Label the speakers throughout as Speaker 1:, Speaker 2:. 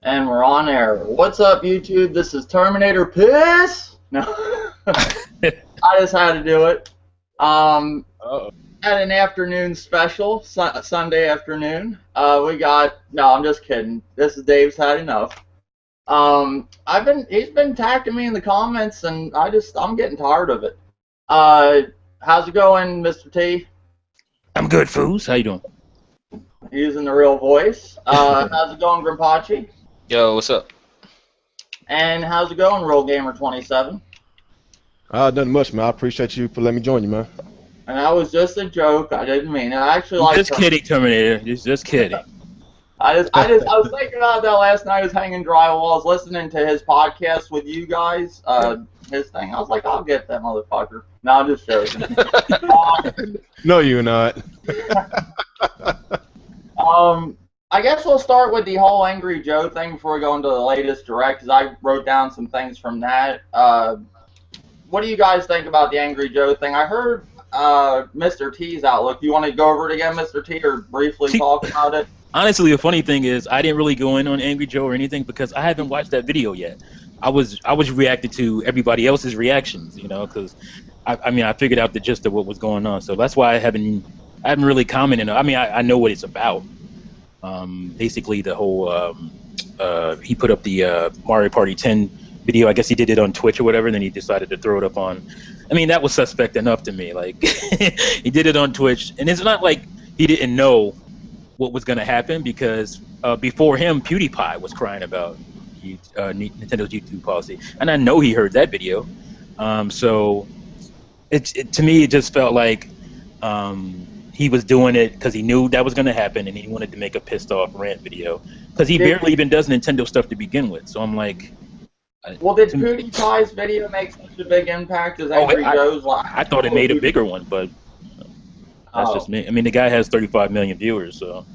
Speaker 1: And we're on air. What's up, YouTube? This is Terminator Piss. No, I just had to do it. Had an afternoon special, Sunday afternoon. We got. No, I'm just kidding. This is Dave's Had Enough. He's been attacking me in the comments, and I'm getting tired of it. How's it going, Mr. T?
Speaker 2: I'm good, Foos. How you doing?
Speaker 1: Using the real voice. How's it going, Grimpachi?
Speaker 3: Yo, what's up?
Speaker 1: And how's it going, Real Gamer 27?
Speaker 4: Nothing much, man. I appreciate you for letting me join you, man.
Speaker 1: And that was just a joke. I didn't mean it. I actually like.
Speaker 2: Just kidding, Terminator. Just kidding.
Speaker 1: I was thinking about that last night. I was hanging drywall. I was listening to his podcast with you guys. His thing. I was like, I'll get that motherfucker. No, I'm just joking.
Speaker 4: No, you're not.
Speaker 1: I guess we'll start with the whole Angry Joe thing before we go into the latest direct, because I wrote down some things from that. What do you guys think about the Angry Joe thing? I heard Mr. T's outlook. You want to go over it again, Mr. T, or briefly talk about it?
Speaker 2: Honestly, the funny thing is, I didn't really go in on Angry Joe or anything because I haven't watched that video yet. I was reacting to everybody else's reactions, you know, because I figured out the gist of what was going on, so that's why I haven't really commented. I mean, I know what it's about. Basically, the whole he put up the Mario Party 10 video. I guess he did it on Twitch or whatever, and then he decided to throw it up on. I mean, that was suspect enough to me. Like, he did it on Twitch, and it's not like he didn't know what was going to happen, because before him, PewDiePie was crying about Nintendo's YouTube policy, and I know he heard that video. So to me, it just felt like he was doing it because he knew that was going to happen, and he wanted to make a pissed off rant video, because he barely even does Nintendo stuff to begin with. So I'm like,
Speaker 1: well, did PewDiePie's video make such a big impact as Angry Joe's?
Speaker 2: I thought it made a bigger one, but that's just me. I mean, the guy has 35 million viewers, so.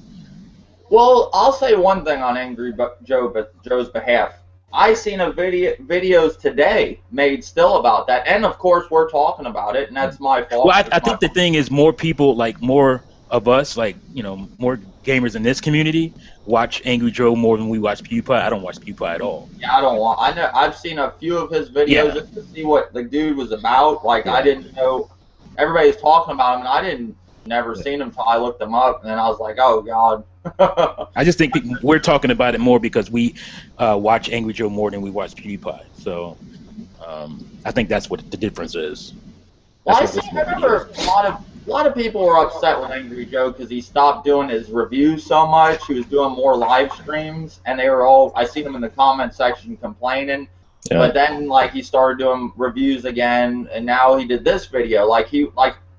Speaker 1: Well, I'll say one thing on Angry Joe's behalf. I seen videos today made still about that, and of course we're talking about it, and that's my fault.
Speaker 2: Well, I think the thing is, more people, like more of us, like, you know, more gamers in this community watch Angry Joe more than we watch PewDiePie. I don't watch PewDiePie at all.
Speaker 1: Yeah, I've seen a few of his videos just to see what the dude was about. Like, I didn't know everybody's talking about him, and I never seen him until I looked him up, and then I was like, oh god.
Speaker 2: I just think we're talking about it more because we watch Angry Joe more than we watch PewDiePie. So I think that's what the difference is.
Speaker 1: Well, I remember a lot of people were upset with Angry Joe because he stopped doing his reviews so much. He was doing more live streams, and they were all. I see them in the comment section complaining. Yeah. But then, like, he started doing reviews again, and now he did this video. Like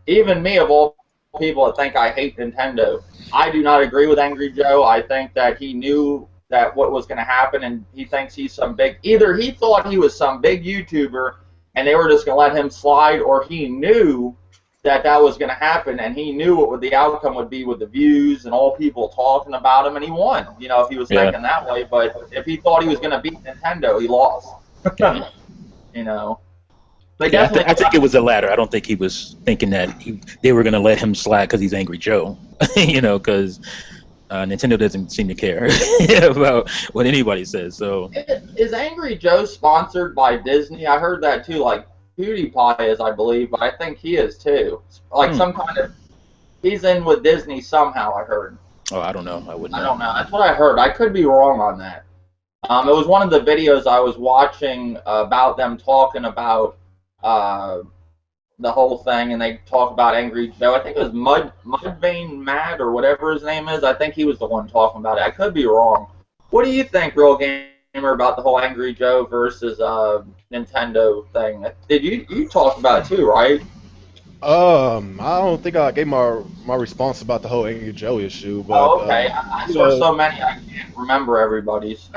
Speaker 1: even me of all people that think I hate Nintendo, I do not agree with Angry Joe. I think that he knew that what was going to happen, and he thinks he's some big. Either he thought he was some big YouTuber, and they were just going to let him slide, or he knew that was going to happen, and he knew what the outcome would be with the views and all people talking about him, and he won. You know, if he was thinking that way, but if he thought he was going to beat Nintendo, he lost. You know.
Speaker 2: Yeah, I think it was the latter. I don't think he was thinking that they were going to let him slide because he's Angry Joe. You know, because Nintendo doesn't seem to care about what anybody says. So
Speaker 1: is Angry Joe sponsored by Disney? I heard that too. Like PewDiePie is, I believe, but I think he is too. Like some kind of, he's in with Disney somehow. I heard.
Speaker 2: Oh, I don't know. I wouldn't.
Speaker 1: I don't know. That's what I heard. I could be wrong on that. It was one of the videos I was watching about them talking about the whole thing, and they talk about Angry Joe. I think it was Mudvayne Matt or whatever his name is. I think he was the one talking about it. I could be wrong. What do you think, Real Gamer, about the whole Angry Joe versus Nintendo thing? Did you talked about it too, right?
Speaker 4: I don't think I gave my response about the whole Angry Joe issue. But,
Speaker 1: okay. I saw so many I can't remember everybody's.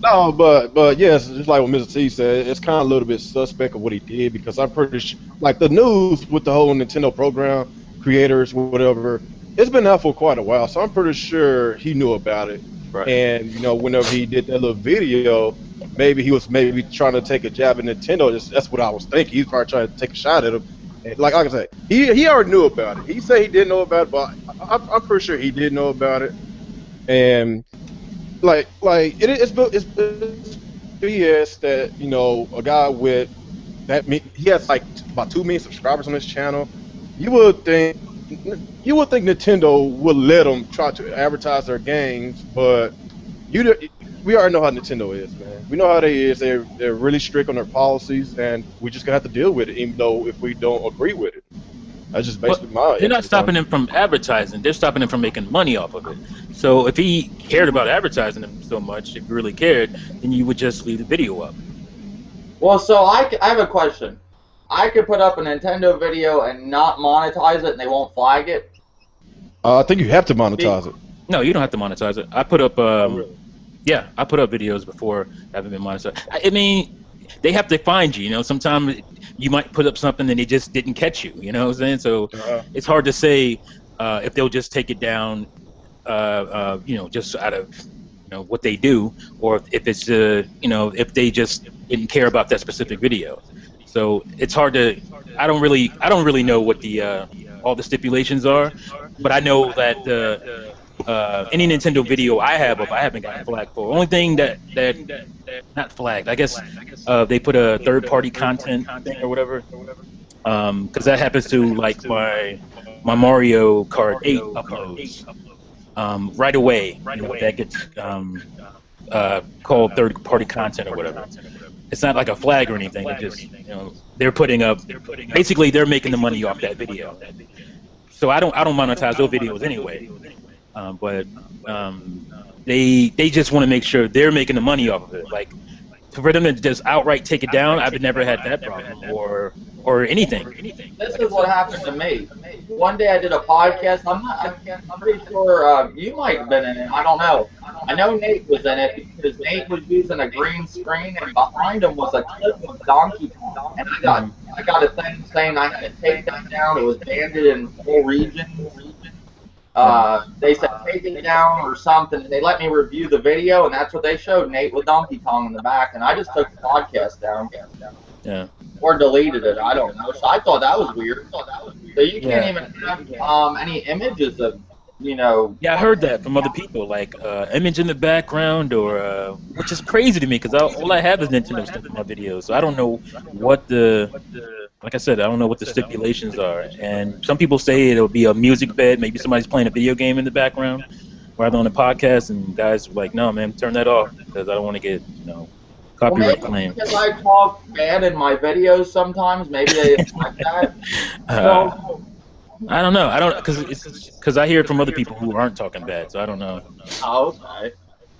Speaker 4: No, but yes, just like what Mr. T said, it's kind of a little bit suspect of what he did, because I'm pretty sure, like, the news with the whole Nintendo program, creators, whatever, it's been out for quite a while, so I'm pretty sure he knew about it. Right. And, you know, whenever he did that little video, maybe he was trying to take a jab at Nintendo. That's what I was thinking. He was probably trying to take a shot at him. Like I said, he already knew about it. He said he didn't know about it, but I'm pretty sure he did know about it. And it's BS that a guy with he has like about 2 million subscribers on his channel. You would think Nintendo would let them try to advertise their games, but we already know how Nintendo is, man. We know how they is. They're really strict on their policies, and we just gonna have to deal with it, even though if we don't agree with it. That's just basically my.
Speaker 2: They're not stopping him from advertising. They're stopping him from making money off of it. So if he cared about advertising them so much, if he really cared, then you would just leave the video up.
Speaker 1: Well, so I have a question. I could put up a Nintendo video and not monetize it, and they won't flag it.
Speaker 4: I think you have to monetize it.
Speaker 2: No, you don't have to monetize it. I put up, yeah, I put up videos before having been monetized. I mean, they have to find you. Sometimes you might put up something and they just didn't catch you. You know what I'm saying? So it's hard to say if they'll just take it down, just out of what they do, or if it's if they just didn't care about that specific video. So it's hard to. I don't really know what the all the stipulations are, but I know that any Nintendo video I haven't gotten flagged for. Only thing that not flagged, I guess they put a third-party content thing or whatever, because that happens to like my Mario Kart 8 uploads right away. That gets called third-party content or whatever. It's not like a flag or anything. It just they're putting up. Basically, they're making the money off that video. So I don't monetize those videos anyway. But they just want to make sure they're making the money off of it. Like for them to just outright take it down, I've never had that problem or anything.
Speaker 1: This is what happened to me. One day I did a podcast. I'm pretty sure you might have been in it. I don't know. I know Nate was in it because Nate was using a green screen and behind him was a clip of Donkey Kong. And I got a thing saying I had to take that down. It was banned in full region. They said take it down or something, and they let me review the video, and that's what they showed, Nate with Donkey Kong in the back, and I just took the podcast down.
Speaker 2: Yeah.
Speaker 1: Or deleted it, I don't know. So I thought that was weird. So you can't even have any images of,
Speaker 2: Yeah, I heard that from other people, like image in the background, or which is crazy to me because all I have is Nintendo stuff in my videos, so I don't know what like I said, I don't know what the stipulations are. And some people say it'll be a music bed, maybe somebody's playing a video game in the background, rather on a podcast, and guys are like, no, man, turn that off because I don't want to get, copyright claim.
Speaker 1: Because I talk bad in my videos sometimes, maybe they like that.
Speaker 2: I don't know. I don't because I hear it from other people who aren't talking bad, so I don't know.
Speaker 1: Oh, okay.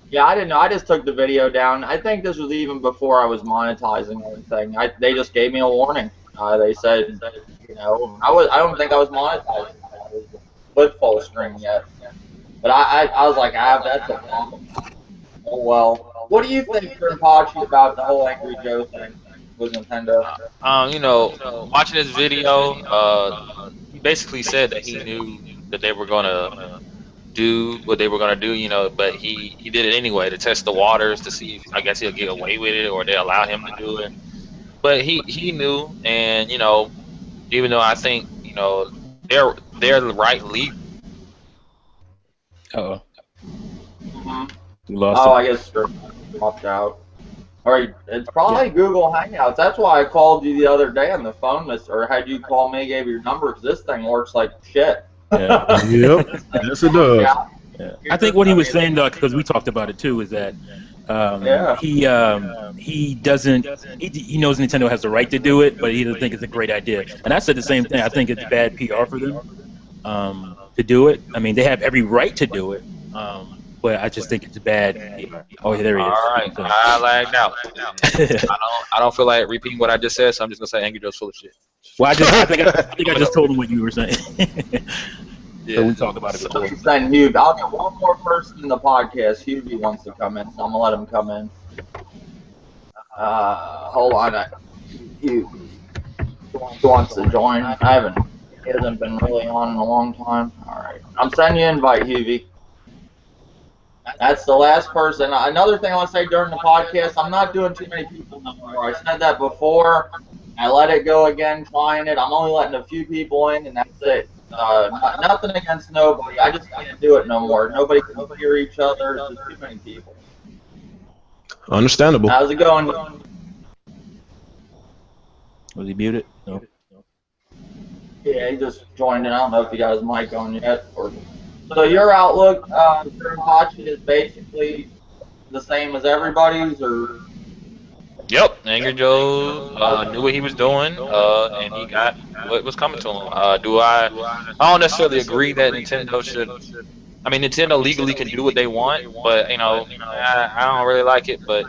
Speaker 1: Yeah, I didn't know. I just took the video down. I think this was even before I was monetizing anything. They just gave me a warning. They said, I don't think I was monetizing. I was with full screen yet. But I was like, that's a problem. Oh well. What do you think, Pachi, about the whole Angry Joe thing with Nintendo?
Speaker 3: Watching this video, he basically said that he knew that they were gonna do what they were gonna do, but he did it anyway to test the waters to see if I guess he'll get away with it or they allow him to do it. But he knew, and even though I think they're the right league.
Speaker 2: Uh-oh.
Speaker 1: Mm-hmm.
Speaker 2: You lost him.
Speaker 1: I guess you're locked out. Or it's probably Google Hangouts. That's why I called you the other day on the phone, or had you call me, gave your number, because this thing works like shit.
Speaker 2: Yeah.
Speaker 4: Yep. Yes, it does.
Speaker 2: Yeah. I think what he was saying, though, because we talked about it too, is that he knows Nintendo has the right to do it, but he doesn't think it's a great idea. And I said the same thing. I think it's bad PR for them to do it. I mean, they have every right to do it, but I just think it's bad PR. Oh, there he is.
Speaker 3: All right, I lagged out. I don't feel like repeating what I just said, so I'm just gonna say Angry Joe's full of shit.
Speaker 2: Well, I think I just told him what you were saying.
Speaker 3: Yeah.
Speaker 2: So we talked about it before.
Speaker 1: Then Hubie, I'll get one more person in the podcast. Hubie wants to come in, so I'm gonna let him come in. Hold on, Hubie wants to join. He hasn't been really on in a long time. All right, I'm sending you an invite, Hubie. That's the last person. Another thing I want to say during the podcast, I'm not doing too many people no more. I said that before. I let it go again, trying it. I'm only letting a few people in, and that's it. nothing against nobody. I just can't do it no more. Nobody can hear each other. There's just too many people.
Speaker 4: Understandable.
Speaker 1: How's it going?
Speaker 2: Was he muted? No.
Speaker 1: Yeah, he just joined in. I don't know if he got his mic on yet. So your outlook during Hachi is basically the same as everybody's, or?
Speaker 3: Yep, Angry Joe knew what he was doing, and he got what was coming to him. I don't necessarily agree that Nintendo should. I mean, Nintendo legally can do what they want, but you know, I don't really like it. But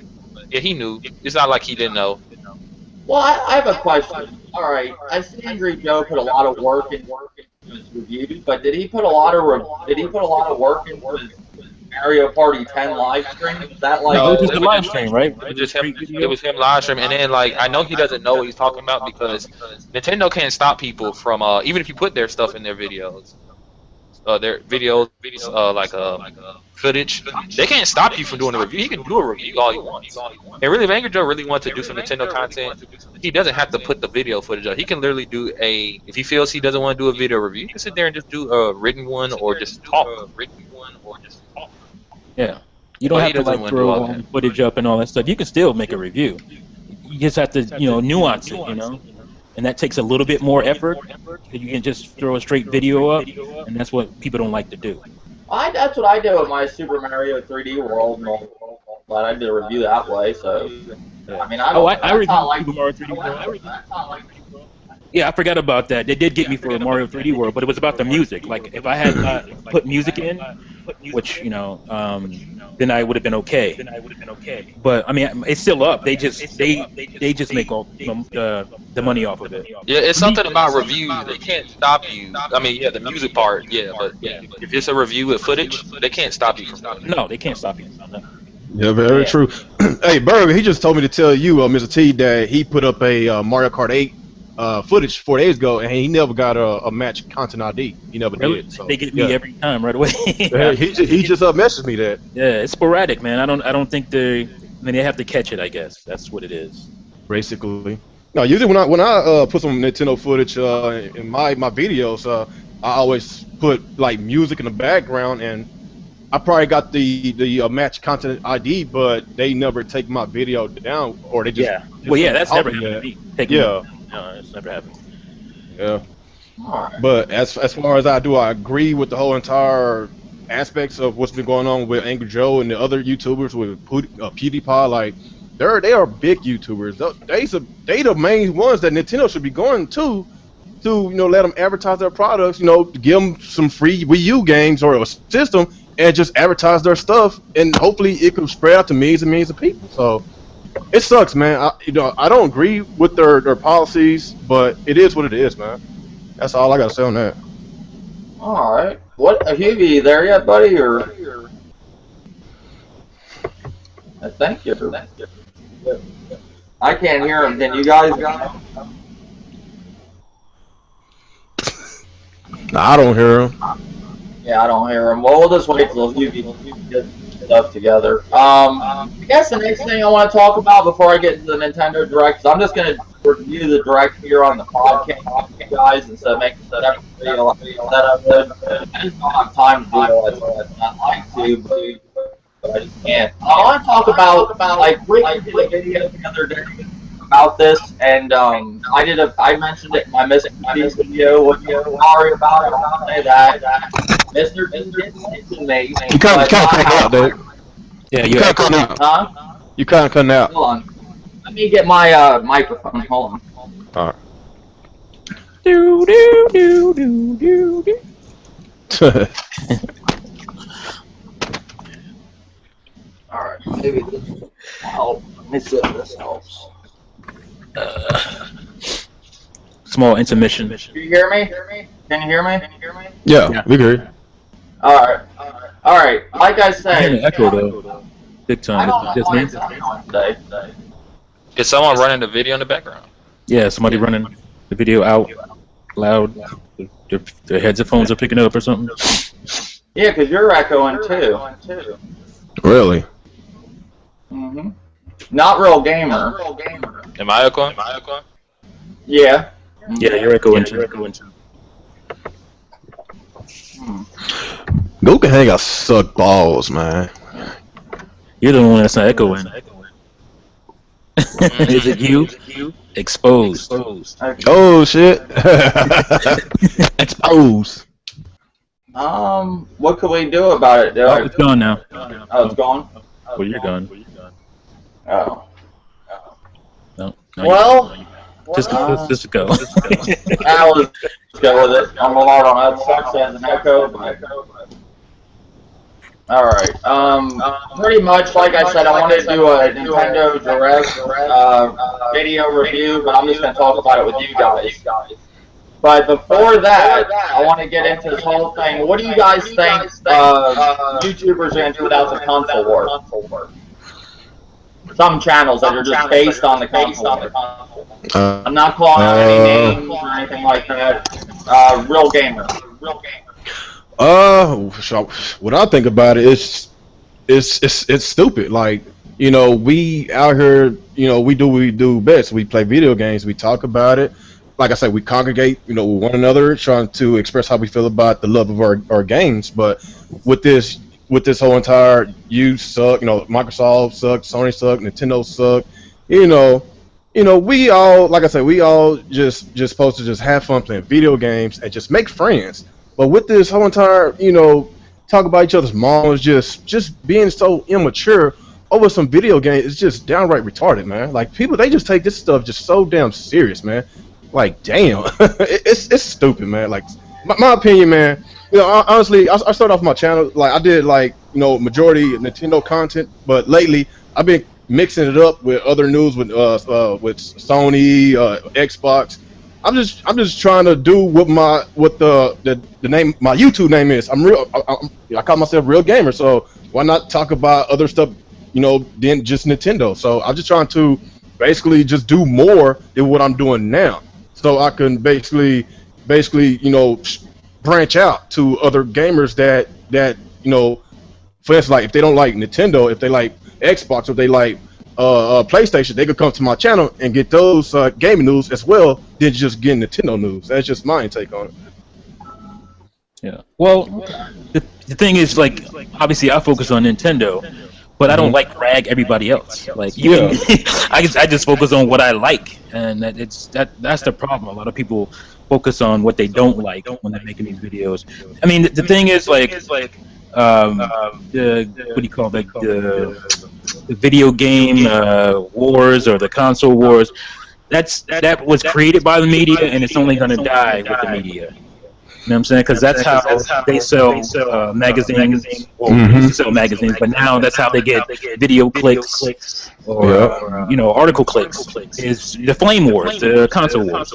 Speaker 3: yeah, he knew. It's not like he didn't know.
Speaker 1: Well, I have a question. All right, I see Angry Joe put a lot of work into his reviews, but did he put a lot of work into his Mario Party 10 live stream? Is that like
Speaker 2: No, it was just a live stream, right?
Speaker 3: It was just him. It was him live stream, and then like I know he doesn't know what he's talking about because Nintendo can't stop people from even if you put their stuff in their videos, footage. They can't stop you from doing a review. He can do a review all he wants. And really, if Angry Joe really wants to do some Nintendo content, he doesn't have to put the video footage up. He can literally do if he feels he doesn't want to do a video review, he can sit there and just do a written one or just talk.
Speaker 2: Yeah. You don't have to like throw footage up and all that stuff. You can still make a review. You just have to, nuance it, And that takes a little bit more effort. You can just throw a straight video up, and that's what people don't like to do.
Speaker 1: That's what I do with my Super Mario 3D World, but I did a review that way. So, I mean, I
Speaker 2: reviewed Super Mario 3D World. Yeah, I forgot about that. They did get me for Mario 3D World, but it was about the music. Like, if I had put music in, which, then I would have been okay. But I mean, it's still up. They just make all the money off of it.
Speaker 3: Yeah, it's something about reviews. They can't stop you. I mean, yeah, the music part, yeah, but if it's a review with footage, they can't stop you from doing it.
Speaker 2: No, they can't stop you. No.
Speaker 4: Yeah, very true. Hey, Burger, he just told me to tell you, Mr. T, that he put up a Mario Kart 8 footage 4 days ago, and he never got a match content ID. He never did. So,
Speaker 2: they get me every time right away.
Speaker 4: he just messaged me that.
Speaker 2: Yeah, it's sporadic, man. I don't think they have to catch it. I guess that's what it is.
Speaker 4: Basically, no. Usually when I put some Nintendo footage in my videos, I always put like music in the background, and I probably got the match content ID, but they never take my video down, or they just
Speaker 2: that's never happened to me. No, it's never happened.
Speaker 4: Yeah. But as far as I agree with the whole entire aspects of what's been going on with Angry Joe and the other YouTubers with PewDiePie. Like, they are big YouTubers. They the main ones that Nintendo should be going to let them advertise their products. Give them some free Wii U games or a system and just advertise their stuff, and hopefully it can spread out to millions and millions of people. So. It sucks, man. I don't agree with their policies, but it is what it is, man. That's all I gotta say on that.
Speaker 1: All right. What, Hubie, there yet, buddy? Or thank you. I can't hear him. Can you guys got him?
Speaker 4: Nah, I don't hear him.
Speaker 1: Yeah, I don't hear him. Well, we'll just wait till Hubie gets stuff together. I guess the next thing I want to talk about before I get into the Nintendo Direct, because I'm just going to review the Direct here on the podcast, guys, instead of making a separate video setup. I just don't have time to do it. I'd like to, but I just can't. I want to talk about like Ricky did a video the other day about this, and I mentioned it in my Missing Piece video. What sorry about it? I'll say that. Mr. didn't mention me.
Speaker 4: You kind of cutting out, dude.
Speaker 2: Yeah,
Speaker 4: you kind of cutting out.
Speaker 1: Huh?
Speaker 4: You kind of cutting out.
Speaker 1: Hold on. Let me get my microphone. Hold on.
Speaker 4: All right.
Speaker 2: Do do do do do do.
Speaker 1: All right. Maybe this will help. Let me see if this helps.
Speaker 2: Small intermission.
Speaker 1: Can you hear me? Can you hear me?
Speaker 4: Yeah, we hear you.
Speaker 1: All right. Like I said,
Speaker 2: An echo though. Big time. Just me?
Speaker 3: Is someone running the video in the background?
Speaker 2: Yeah, somebody running the video out loud. Their headphones are picking it up or something.
Speaker 1: Yeah, because you're echoing too.
Speaker 4: Really?
Speaker 1: Mhm. Not real gamer.
Speaker 3: Am I echoing?
Speaker 1: Yeah.
Speaker 2: Yeah, you're echoing too.
Speaker 4: Luke Hang got suck balls, man.
Speaker 2: You're the one that's not echoing. Is it you? Exposed.
Speaker 4: Oh shit! Exposed.
Speaker 1: What could we do about it, dude?
Speaker 2: Oh, it's gone now.
Speaker 1: Oh, it's gone?
Speaker 2: Well, you're gone.
Speaker 1: Oh.
Speaker 2: No.
Speaker 1: Well,
Speaker 2: just go.
Speaker 1: let's go with it. I'm a lot on that sucks as an echo, but... Alright, pretty much, like I said, I wanted to do a Nintendo Direct video review, but I'm just going to talk about it with you guys. But before that, I want to get into this whole thing. What do you guys think YouTubers are going to do without the console war? Some channels that are just based on the console war. I'm not calling out any names or anything like that. Real gamers.
Speaker 4: What I think about it is, it's stupid. Like, you know, we out here, you know, we do what we do best. We play video games. We talk about it. Like I said, we congregate, you know, with one another, trying to express how we feel about the love of our games. But with this whole entire, you suck, you know, Microsoft sucks, Sony suck, Nintendo suck, you know, we all, like I said, we all just supposed to just have fun playing video games and just make friends. But with this whole entire, you know, talk about each other's moms, just being so immature over some video game is just downright retarded, man. Like, people, they just take this stuff just so damn serious, man. Like, damn, it's stupid, man. Like, my opinion, man. You know, honestly, I started off my channel, like, I did, like, you know, majority Nintendo content, but lately I've been mixing it up with other news with Sony, Xbox. I'm just trying to do what the name, my YouTube name is. I call myself Real Gamer, so why not talk about other stuff, you know, than just Nintendo? So I'm just trying to basically just do more than what I'm doing now, so I can basically, you know, branch out to other gamers that you know, for instance, like if they don't like Nintendo, if they like Xbox, or if they like PlayStation, they could come to my channel and get those gaming news as well, than just getting Nintendo news. That's just my take on it.
Speaker 2: Yeah. Well, the thing is, like, obviously I focus on Nintendo, but I don't like rag everybody else. Like, I just focus on what I like, and that's the problem. A lot of people focus on what they don't like when they're making these videos. I mean, the thing is, like, what do you call it? The video game wars or the console wars. That was created by the media, and it's only going to die with the media. You know what I'm saying? Because that's how they sell magazines. Well, they used to sell magazines, but now that's how they get video clicks or you know, article clicks. Is the Flame Wars, the console wars.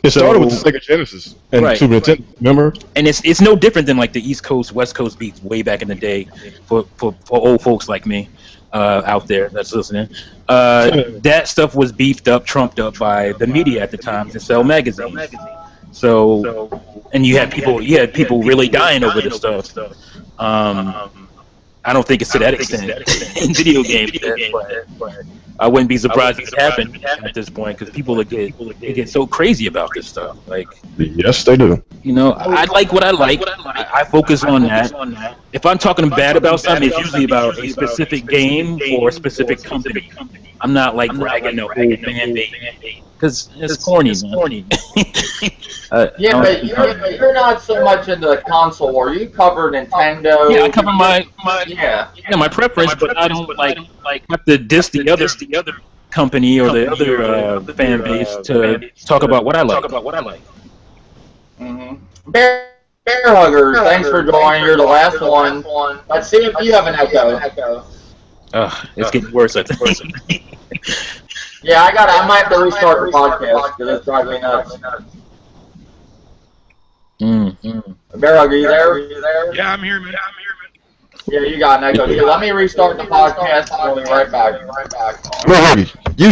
Speaker 4: It started with the Sega Genesis and Super Nintendo, remember? And
Speaker 2: it's no different than like the East Coast, West Coast beats way back in the day for old folks like me out there that's listening. That stuff was beefed up, trumped up by the media at the time to sell magazines. So, and you had people really dying over this stuff. I don't think it's to that extent in video games, but I wouldn't be surprised if it happened at this point, because people get so crazy about this stuff. Like,
Speaker 4: yes, they do.
Speaker 2: You know, I like what I like. I focus on that. If I'm talking bad about something, it's usually about a specific game or a specific company. I'm not like bragging the whole fan base, because it's corny, man.
Speaker 1: Yeah, but you're not so much into the console war. You cover Nintendo.
Speaker 2: Yeah, I cover my preference, but I don't like have to diss the other company or the other fan base to talk about what I like.
Speaker 1: Bear Huggers, thanks for joining. You're the last one. Let's see if you have an echo.
Speaker 2: It's getting worse, I think.
Speaker 1: Yeah, I might have to restart the podcast because it's driving me nuts. Bear Hugger, you there?
Speaker 5: Yeah, I'm here, man.
Speaker 1: Yeah, you got an echo. Let me restart the podcast and we'll be right back.
Speaker 4: You